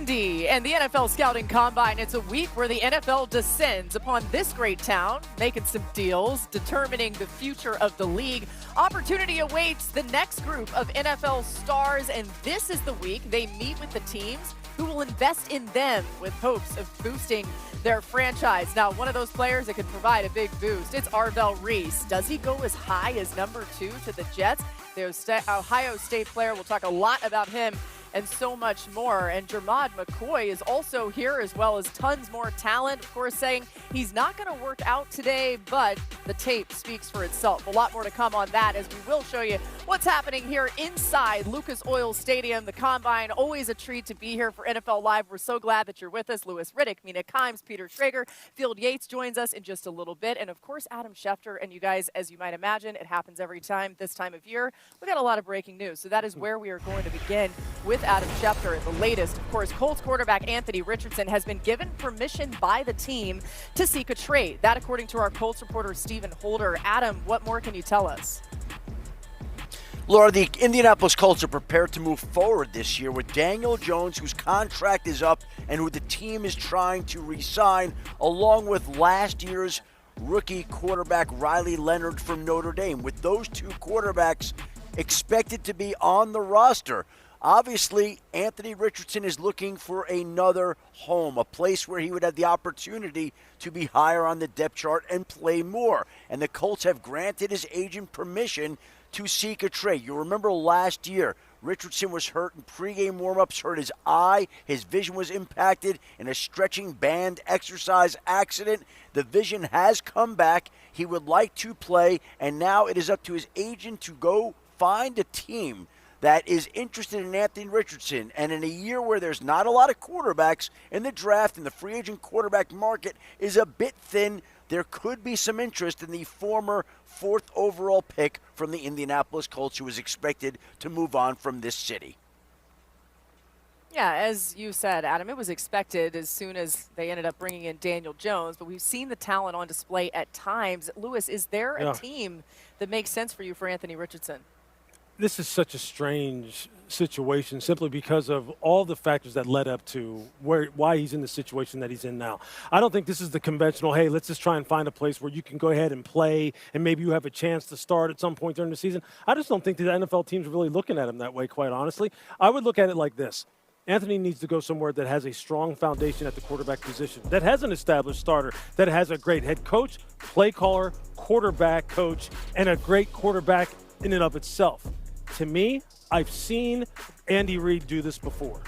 Indy and the NFL Scouting Combine. It's a week where the NFL descends upon this great town, making some deals, determining the future of the league. Opportunity awaits the next group of NFL stars, and this is the week they meet with the teams who will invest in them with hopes of boosting their franchise. Now, one of those players that can provide a big boost, it's Arvell Reese. Does he go as high as number 2 to the Jets? The Ohio State player, we'll talk a lot about him and so much more. And Jermod McCoy is also here, as well as tons more talent. Of course, saying he's not going to work out today, but the tape speaks for itself. A lot more to come on that, as we will show you what's happening here inside Lucas Oil Stadium. The Combine, always a treat to be here for NFL Live. We're so glad that you're with us. Louis Riddick, Mina Kimes, Peter Schrager, Field Yates joins us in just a little bit. And of course, Adam Schefter. And you guys, as you might imagine, it happens every time this time of year. We got a lot of breaking news. So that is where we are going to begin with Adam Schefter. The latest, of course, Colts quarterback Anthony Richardson has been given permission by the team to seek a trade. That, according to our Colts reporter, Stephen Holder. Adam, what more can you tell us? Laura, the Indianapolis Colts are prepared to move forward this year with Daniel Jones, whose contract is up and who the team is trying to re-sign, along with last year's rookie quarterback Riley Leonard from Notre Dame. With those two quarterbacks expected to be on the roster, obviously, Anthony Richardson is looking for another home, a place where he would have the opportunity to be higher on the depth chart and play more. And the Colts have granted his agent permission to seek a trade. You remember last year, Richardson was hurt in pregame warmups, hurt his eye. His vision was impacted in a stretching band exercise accident. The vision has come back. He would like to play, and now it is up to his agent to go find a team that is interested in Anthony Richardson. And in a year where there's not a lot of quarterbacks in the draft and the free agent quarterback market is a bit thin, there could be some interest in the former 4th overall pick from the Indianapolis Colts, who is expected to move on from this city. Yeah, as you said, Adam, it was expected as soon as they ended up bringing in Daniel Jones, but we've seen the talent on display at times. Louis, is there a team that makes sense for you for Anthony Richardson? This is such a strange situation simply because of all the factors that led up to why he's in the situation that he's in now. I don't think this is the conventional, hey, let's just try and find a place where you can go ahead and play and maybe you have a chance to start at some point during the season. I just don't think the NFL teams are really looking at him that way, quite honestly. I would look at it like this. Anthony needs to go somewhere that has a strong foundation at the quarterback position, that has an established starter, that has a great head coach, play caller, quarterback coach, and a great quarterback in and of itself. To me, I've seen Andy Reid do this before.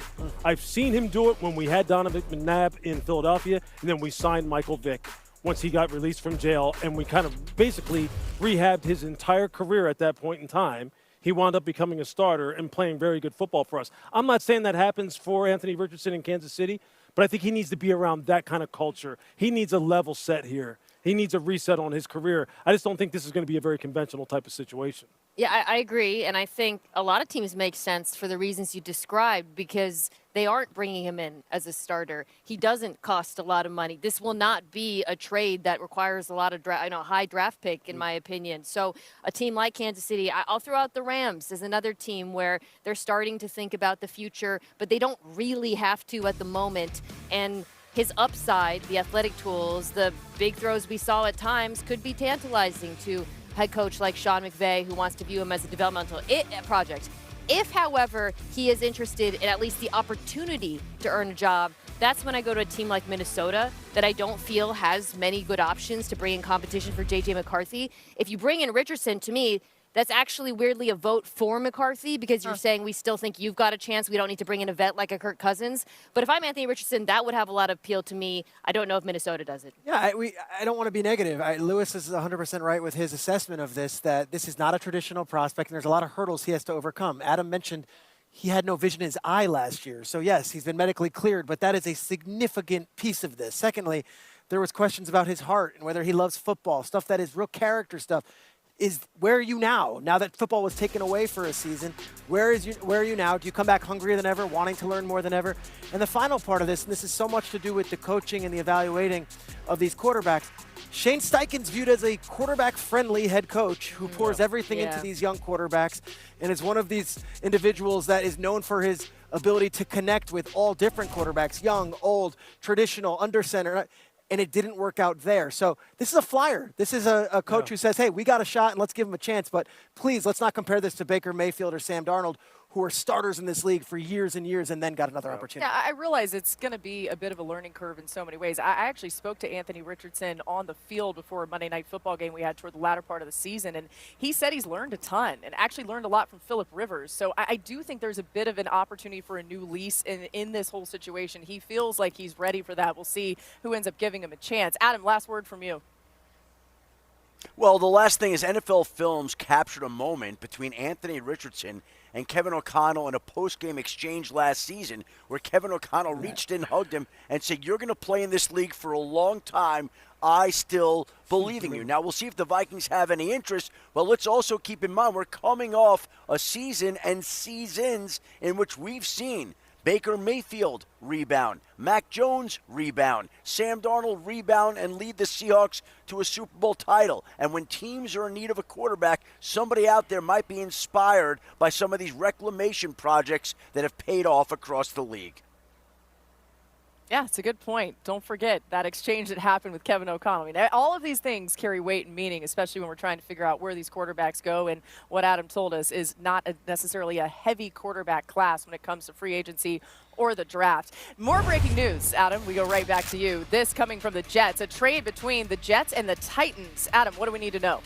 I've seen him do it when we had Donovan McNabb in Philadelphia, and then we signed Michael Vick once he got released from jail, and we kind of basically rehabbed his entire career at that point in time. He wound up becoming a starter and playing very good football for us. I'm not saying that happens for Anthony Richardson in Kansas City, but I think he needs to be around that kind of culture. He needs a level set here. He needs a reset on his career. I just don't think this is going to be a very conventional type of situation. Yeah, I agree, and I think a lot of teams make sense for the reasons you described because they aren't bringing him in as a starter. He doesn't cost a lot of money. This will not be a trade that requires a lot of high draft pick, in my opinion. So a team like Kansas City, I'll throw out the Rams as another team where they're starting to think about the future, but they don't really have to at the moment. And his upside, the athletic tools, the big throws we saw at times could be tantalizing to head coach like Sean McVay, who wants to view him as a developmental project. If, however, he is interested in at least the opportunity to earn a job, that's when I go to a team like Minnesota that I don't feel has many good options to bring in competition for J.J. McCarthy. If you bring in Richardson, to me, that's actually weirdly a vote for McCarthy because you're saying we still think you've got a chance. We don't need to bring in a vet like a Kirk Cousins. But if I'm Anthony Richardson, that would have a lot of appeal to me. I don't know if Minnesota does it. Yeah, I don't want to be negative. Lewis is 100% right with his assessment of this, that this is not a traditional prospect and there's a lot of hurdles he has to overcome. Adam mentioned he had no vision in his eye last year. So, yes, he's been medically cleared, but that is a significant piece of this. Secondly, there was questions about his heart and whether he loves football, stuff that is real character stuff. Where are you now? Now that football was taken away for a season, where are you now? Do you come back hungrier than ever, wanting to learn more than ever? And the final part of this, and this is so much to do with the coaching and the evaluating of these quarterbacks, Shane Steichen's viewed as a quarterback-friendly head coach who pours everything into these young quarterbacks and is one of these individuals that is known for his ability to connect with all different quarterbacks, young, old, traditional, under center, and it didn't work out there. So this is a flyer. This is a coach who says, hey, we got a shot and let's give him a chance. But please, let's not compare this to Baker Mayfield or Sam Darnold, who are starters in this league for years and years and then got another opportunity. Yeah, I realize it's going to be a bit of a learning curve in so many ways. I actually spoke to Anthony Richardson on the field before a Monday Night Football game we had toward the latter part of the season, and he said he's learned a ton and actually learned a lot from Phillip Rivers. So I do think there's a bit of an opportunity for a new lease in this whole situation. He feels like he's ready for that. We'll see who ends up giving him a chance. Adam, last word from you. Well, the last thing is NFL Films captured a moment between Anthony Richardson and Kevin O'Connell in a post-game exchange last season where Kevin O'Connell reached in, hugged him, and said, you're going to play in this league for a long time. I still believe in you. Now, we'll see if the Vikings have any interest. Well, let's also keep in mind we're coming off a season and seasons in which we've seen Baker Mayfield rebound, Mac Jones rebound, Sam Darnold rebound and lead the Seahawks to a Super Bowl title. And when teams are in need of a quarterback, somebody out there might be inspired by some of these reclamation projects that have paid off across the league. Yeah, it's a good point. Don't forget that exchange that happened with Kevin O'Connell. I mean, all of these things carry weight and meaning, especially when we're trying to figure out where these quarterbacks go. And what Adam told us is not necessarily a heavy quarterback class when it comes to free agency or the draft. More breaking news, Adam. We go right back to you. This coming from the Jets, a trade between the Jets and the Titans. Adam, what do we need to know?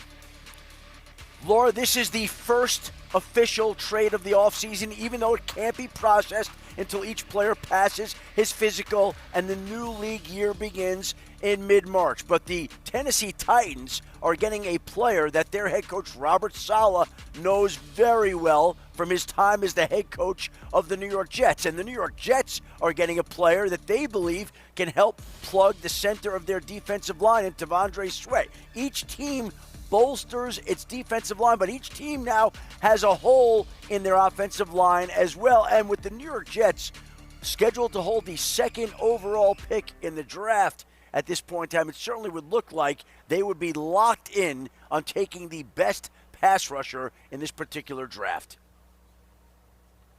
Laura, this is the first official trade of the offseason, even though it can't be processed until each player passes his physical and the new league year begins in mid-March. But the Tennessee Titans are getting a player that their head coach Robert Saleh knows very well from his time as the head coach of the New York Jets. And the New York Jets are getting a player that they believe can help plug the center of their defensive line in T'Vondre Sweat. Each team bolsters its defensive line, but each team now has a hole in their offensive line as well. And with the New York Jets scheduled to hold the second overall pick in the draft at this point in time, it certainly would look like they would be locked in on taking the best pass rusher in this particular draft.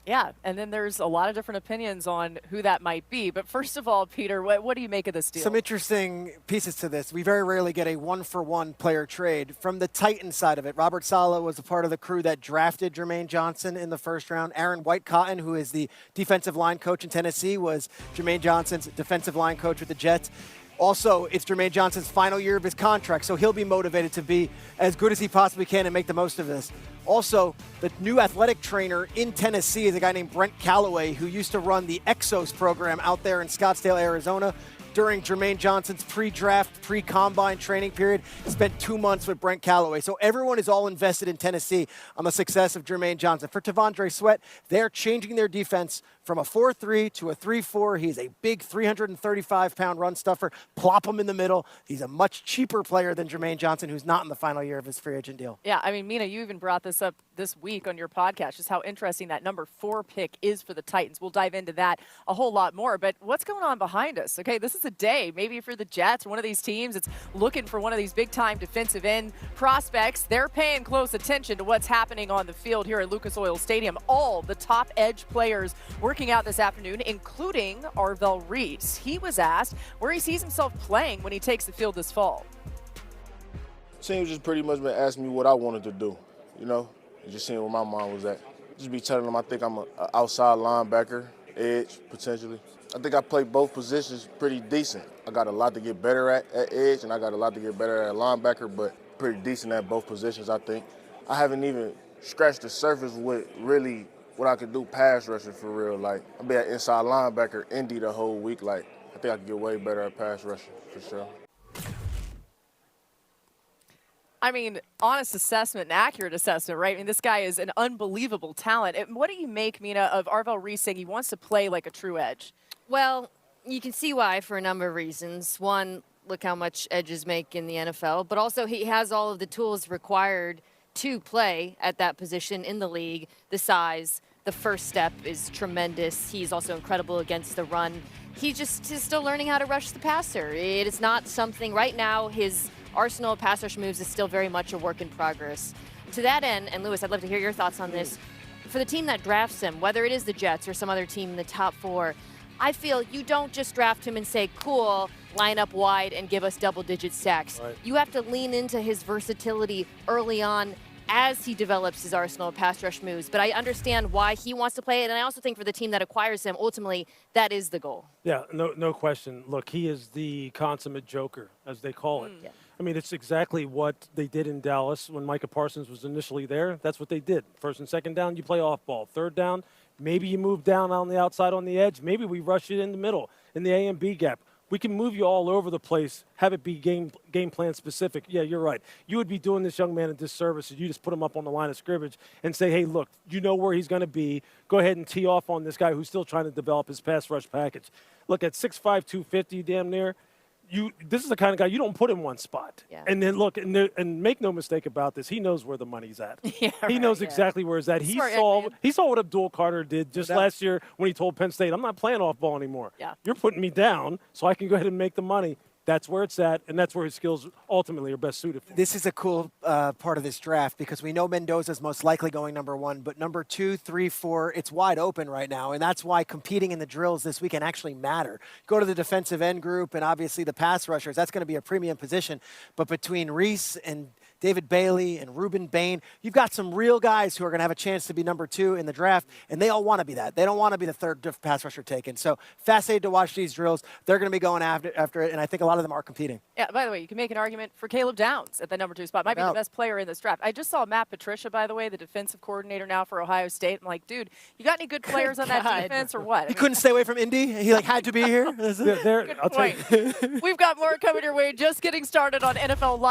Yeah, and then there's a lot of different opinions on who that might be. But first of all, Peter, what do you make of this deal? Some interesting pieces to this. We very rarely get a one-for-one player trade. From the Titans side of it, Robert Saleh was a part of the crew that drafted Jermaine Johnson in the first round. Aaron White-Cotton, who is the defensive line coach in Tennessee, was Jermaine Johnson's defensive line coach with the Jets. Also, it's Jermaine Johnson's final year of his contract, so he'll be motivated to be as good as he possibly can and make the most of this. Also, the new athletic trainer in Tennessee is a guy named Brent Callaway, who used to run the Exos program out there in Scottsdale, Arizona. During Jermaine Johnson's pre-draft, pre-combine training period, spent 2 months with Brent Callaway. So everyone is all invested in Tennessee on the success of Jermaine Johnson. For T'Vondre Sweat, they're changing their defense from a 4-3 to a 3-4. He's a big 335-pound run stuffer. Plop him in the middle. He's a much cheaper player than Jermaine Johnson, who's not in the final year of his free agent deal. Yeah, I mean, Mina, you even brought this up this week on your podcast, just how interesting that number 4 pick is for the Titans. We'll dive into that a whole lot more. But what's going on behind us? Okay, this is a day. Maybe if you're the Jets or one of these teams that's looking for one of these big-time defensive end prospects, they're paying close attention to what's happening on the field here at Lucas Oil Stadium. All the top edge players working out this afternoon, including Arvell Reese. He was asked where he sees himself playing when he takes the field this fall. Teams just pretty much been asking me what I wanted to do, you know, and just seeing where my mind was at. Just be telling them I think I'm an outside linebacker, edge, potentially. I think I play both positions pretty decent. I got a lot to get better at edge, and I got a lot to get better at linebacker, but pretty decent at both positions, I think. I haven't even scratched the surface with really what I could do pass rushing for real. Like, I'll be an inside linebacker, Indy the whole week. Like, I think I could get way better at pass rushing for sure. I mean, honest assessment and accurate assessment, right? I mean, this guy is an unbelievable talent. What do you make, Mina, of Arvell Reese saying he wants to play like a true edge? Well, you can see why for a number of reasons. One, look how much edges make in the NFL, but also he has all of the tools required to play at that position in the league. The size, the first step is tremendous. He's also incredible against the run. He just is still learning how to rush the passer. It is not something right now. His arsenal of pass rush moves is still very much a work in progress. To that end, and Lewis, I'd love to hear your thoughts on this. for the team that drafts him, whether it is the Jets or some other team in the top 4, I feel you don't just draft him and say, cool, line up wide and give us double-digit sacks. Right. You have to lean into his versatility early on as he develops his arsenal of pass rush moves. But I understand why he wants to play it, and I also think for the team that acquires him, ultimately, that is the goal. Yeah, no question. Look, he is the consummate joker, as they call it. Yeah. I mean, it's exactly what they did in Dallas when Micah Parsons was initially there. That's what they did. First and second down, you play off ball. Third down, maybe you move down on the outside on the edge. Maybe we rush it in the middle, in the A and B gap. We can move you all over the place, have it be game plan specific. Yeah, you're right. You would be doing this young man a disservice if you just put him up on the line of scrimmage and say, hey, look, you know where he's going to be. Go ahead and tee off on this guy who's still trying to develop his pass rush package. Look, at 6'5", 250, damn near, this is the kind of guy you don't put in one spot. Yeah. And then look, and make no mistake about this, he knows where the money's at. Yeah, He knows right, exactly where it's at. He Smart young saw man. what Abdul Carter did just last year when he told Penn State, I'm not playing off ball anymore. Yeah. You're putting me down so I can go ahead and make the money. That's where it's at, and that's where his skills ultimately are best suited for. This is a cool part of this draft because we know Mendoza's most likely going number 1, but number 2, 3, 4, it's wide open right now, and that's why competing in the drills this weekend actually matter. Go to the defensive end group and obviously the pass rushers. That's going to be a premium position, but between Reese and David Bailey and Reuben Bain, you've got some real guys who are going to have a chance to be number 2 in the draft, and they all want to be that. They don't want to be the third pass rusher taken. So fascinated to watch these drills. They're going to be going after it, and I think a lot of them are competing. Yeah, by the way, you can make an argument for Caleb Downs at the number 2 spot. Might be the best player in this draft. I just saw Matt Patricia, by the way, the defensive coordinator now for Ohio State. I'm like, dude, you got any good players on that defense or what? He couldn't stay away from Indy. He had to be here. I'll tell you. We've got more coming your way. Just getting started on NFL Live.